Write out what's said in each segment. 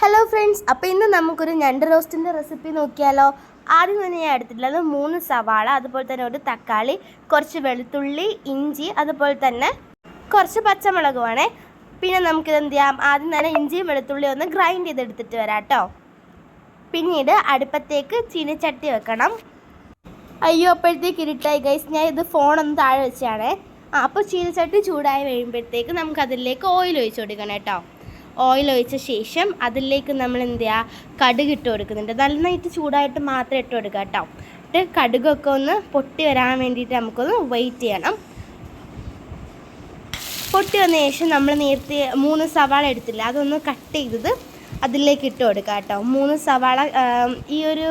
Hello friends, അപ്പോൾ ഇന്ന് നമുക്കൊരു ഞണ്ട് റോസ്റ്റിൻ്റെ റെസിപ്പി നോക്കിയാലോ. ആദ്യം തന്നെ ഞാൻ എടുത്തിട്ടുള്ളത് 3 സവാള, അതുപോലെ തന്നെ ഒരു തക്കാളി, കുറച്ച് വെളുത്തുള്ളി, ഇഞ്ചി, അതുപോലെ തന്നെ കുറച്ച് പച്ചമുളകുമാണേ. പിന്നെ നമുക്കിത് എന്ത് ചെയ്യാം, ആദ്യം തന്നെ ഇഞ്ചിയും വെളുത്തുള്ളിയും ഒന്ന് ഗ്രൈൻഡ് ചെയ്തെടുത്തിട്ട് വരാം കേട്ടോ. പിന്നീട് അടുപ്പത്തേക്ക് ചീനിച്ചട്ടി വെക്കണം. അയ്യോ, അപ്പോഴത്തേക്ക് ഇരുട്ടായി ഗൈസ്, ഞാൻ ഇത് ഫോണൊന്ന് താഴെ വെച്ചാണേ. അപ്പോൾ ചീനിച്ചട്ടി ചൂടായി കഴിയുമ്പോഴത്തേക്ക് നമുക്കതിലേക്ക് ഓയിൽ ഒഴിച്ച് കൊടുക്കണം കേട്ടോ. ഓയിൽ ഒഴിച്ച ശേഷം അതിലേക്ക് നമ്മൾ എന്ത് ചെയ്യുക, കടുക് ഇട്ട് കൊടുക്കുന്നുണ്ട്. നന്നായിട്ട് ചൂടായിട്ട് മാത്രം ഇട്ട് കൊടുക്കുക കേട്ടോ. എന്നിട്ട് കടുകൊക്കെ ഒന്ന് പൊട്ടി വരാൻ വേണ്ടിയിട്ട് നമുക്കൊന്ന് വെയിറ്റ് ചെയ്യണം. പൊട്ടി വന്ന ശേഷം നമ്മൾ നേരത്തെ 3 സവാള എടുത്തില്ല, അതൊന്ന് കട്ട് ചെയ്തത് അതിലേക്ക് ഇട്ട് കൊടുക്കുക കേട്ടോ. 3 സവാള ഈ ഒരു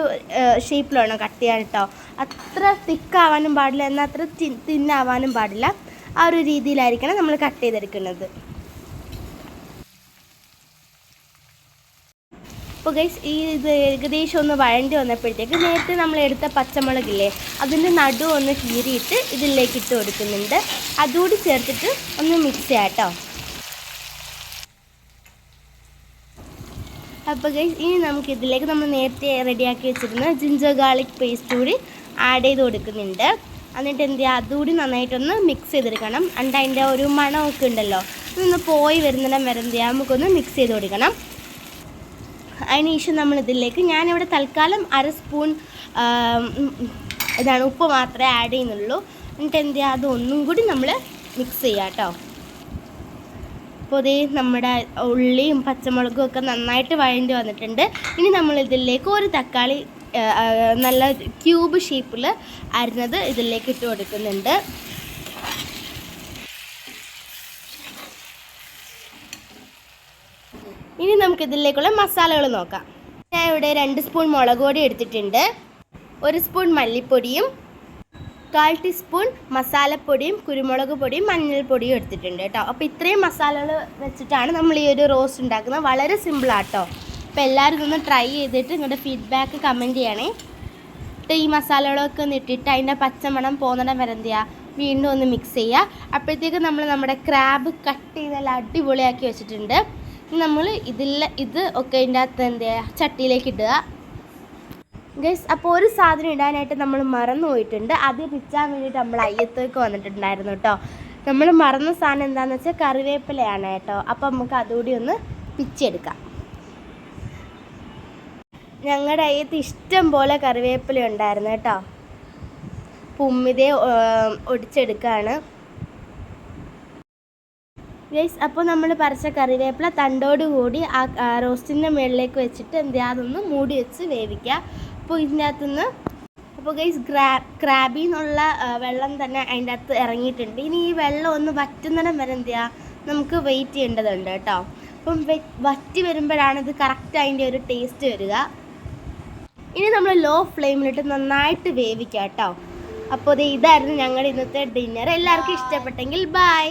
ഷേപ്പിൽ വേണം കട്ട് ചെയ്യാൻ കേട്ടോ. അത്ര തിക്കാവാനും പാടില്ല, എന്നാൽ അത്ര തിന്നാവാനും പാടില്ല. ആ ഒരു രീതിയിലായിരിക്കണം നമ്മൾ കട്ട് ചെയ്തെടുക്കുന്നത്. അപ്പോൾ ഗൈസ്, ഇത് ഏകദേശം ഒന്ന് വഴണ്ടി വന്നപ്പോഴത്തേക്ക് നേരത്തെ നമ്മൾ എടുത്ത പച്ചമുളകില്ലേ, അതിൻ്റെ നടു ഒന്ന് കീറിയിട്ട് ഇതിലേക്ക് ഇട്ട് കൊടുക്കുന്നുണ്ട്. അതുകൂടി ചേർത്തിട്ട് ഒന്ന് മിക്സ് ചെയ്യാം കേട്ടോ. അപ്പോൾ ഗൈസ്, ഇനി നമുക്കിതിലേക്ക് നമ്മൾ നേരത്തെ റെഡിയാക്കി വെച്ചിരുന്ന ജിഞ്ചർ ഗാർലിക് പേസ്റ്റ് കൂടി ആഡ് ചെയ്ത് കൊടുക്കുന്നുണ്ട്. എന്നിട്ട് എന്ത് ചെയ്യുക, അതുകൂടി നന്നായിട്ടൊന്ന് മിക്സ് ചെയ്തെടുക്കണം. എന്നിട്ട് അതിൻ്റെ ഒരു മണമൊക്കെ ഉണ്ടല്ലോ, അതൊന്ന് പോയി വരുന്നിടം വരെ എന്ത് ചെയ്യുക, നമുക്കൊന്ന് മിക്സ് ചെയ്ത് കൊടുക്കണം. അതിനുശേഷം നമ്മളിതിലേക്ക്, ഞാനിവിടെ തൽക്കാലം 1/2 സ്പൂൺ ഉപ്പ് മാത്രമേ ആഡ് ചെയ്യുന്നുള്ളൂ. എന്നിട്ട് എന്ത് ചെയ്യുക, അതൊന്നും കൂടി നമ്മൾ മിക്സ് ചെയ്യുക കേട്ടോ. അപ്പോൾ ഇതേ നമ്മുടെ ഉള്ളിയും പച്ചമുളകും ഒക്കെ നന്നായിട്ട് വഴണ്ടി വന്നിട്ടുണ്ട്. ഇനി നമ്മളിതിലേക്ക് ഒരു തക്കാളി നല്ല ക്യൂബ് ഷേപ്പിൽ അരിഞ്ഞത് ഇതിലേക്ക് ഇട്ട് കൊടുക്കുന്നുണ്ട്. ഇനി നമുക്കിതിലേക്കുള്ള മസാലകൾ നോക്കാം. ഞാൻ ഇവിടെ 2 സ്പൂൺ മുളക് പൊടി എടുത്തിട്ടുണ്ട്, 1 സ്പൂൺ മല്ലിപ്പൊടിയും, 1/4 ടീസ്പൂൺ മസാലപ്പൊടിയും, കുരുമുളക് പൊടിയും, മഞ്ഞൾപ്പൊടിയും എടുത്തിട്ടുണ്ട് കേട്ടോ. അപ്പോൾ ഇത്രയും മസാലകൾ വെച്ചിട്ടാണ് നമ്മൾ ഈ ഒരു റോസ്റ്റ് ഉണ്ടാക്കുന്നത്. വളരെ സിമ്പിളാട്ടോ. അപ്പോൾ എല്ലാവരും ഇതൊന്ന് ട്രൈ ചെയ്തിട്ട് നിങ്ങളുടെ ഫീഡ്ബാക്ക് കമൻറ്റ് ചെയ്യണേ. എന്നിട്ട് ഈ മസാലകളൊക്കെ ഒന്ന് ഇട്ടിട്ട് അതിൻ്റെ പച്ചമണം പോകുന്നിടം വരെ എന്ത് ചെയ്യുക, വീണ്ടും ഒന്ന് മിക്സ് ചെയ്യുക. അപ്പോഴത്തേക്ക് നമ്മൾ നമ്മുടെ ക്രാബ് കട്ട് ചെയ്തെല്ലാം അടിപൊളിയാക്കി വെച്ചിട്ടുണ്ട്. നമ്മൾ ഇത് ഒക്കെ ഇതിൻ്റെ അകത്ത് എന്ത് ചെയ്യുക, ചട്ടിയിലേക്ക് ഇടുക ഗൈസ്. അപ്പോൾ ഒരു സാധനം ഇടാനായിട്ട് നമ്മൾ മറന്നു പോയിട്ടുണ്ട്. അത് പിച്ചാൻ വേണ്ടിയിട്ട് നമ്മൾ അയ്യത്തേക്ക് വന്നിട്ടുണ്ടായിരുന്നു കേട്ടോ. നമ്മൾ മറന്ന സാധനം എന്താണെന്ന് വെച്ചാൽ കറിവേപ്പിലയാണ് കേട്ടോ. അപ്പോൾ നമുക്ക് അതുകൂടി ഒന്ന് പിച്ചെടുക്കാം. ഞങ്ങളുടെ അയ്യത്ത് ഇഷ്ടം പോലെ കറിവേപ്പില ഉണ്ടായിരുന്നു കേട്ടോ. ഉമ്മിതേ ഒടിച്ചെടുക്കുകയാണ് ഗൈസ്. അപ്പോൾ നമ്മൾ പറിച്ച കറിവേപ്പില തണ്ടോടുകൂടി ആ റോസ്റ്റിൻ്റെ മുകളിലേക്ക് വെച്ചിട്ട് എന്ത് ചെയ്യുക, അതൊന്ന് മൂടി വെച്ച് വേവിക്കുക. അപ്പോൾ ഇതിൻ്റെ അകത്തുനിന്ന് ഗൈസ് ക്രാബിൽ നിന്നുള്ള വെള്ളം തന്നെ അതിൻ്റെ അകത്ത് ഇറങ്ങിയിട്ടുണ്ട്. ഇനി ഈ വെള്ളം ഒന്ന് വറ്റുന്നിടം വരെ എന്ത് ചെയ്യുക, നമുക്ക് വെയിറ്റ് ചെയ്യേണ്ടതുണ്ട് കേട്ടോ. അപ്പം വറ്റി വരുമ്പോഴാണ് ഇത് കറക്റ്റ് അതിൻ്റെ ഒരു ടേസ്റ്റ് വരിക. ഇനി നമ്മൾ ലോ ഫ്ലെയിമിലിട്ട് നന്നായിട്ട് വേവിക്കുക കേട്ടോ. അപ്പോൾ ഇതായിരുന്നു ഞങ്ങളുടെ ഇന്നത്തെ ഡിന്നർ. എല്ലാവർക്കും ഇഷ്ടപ്പെട്ടെങ്കിൽ ബൈ.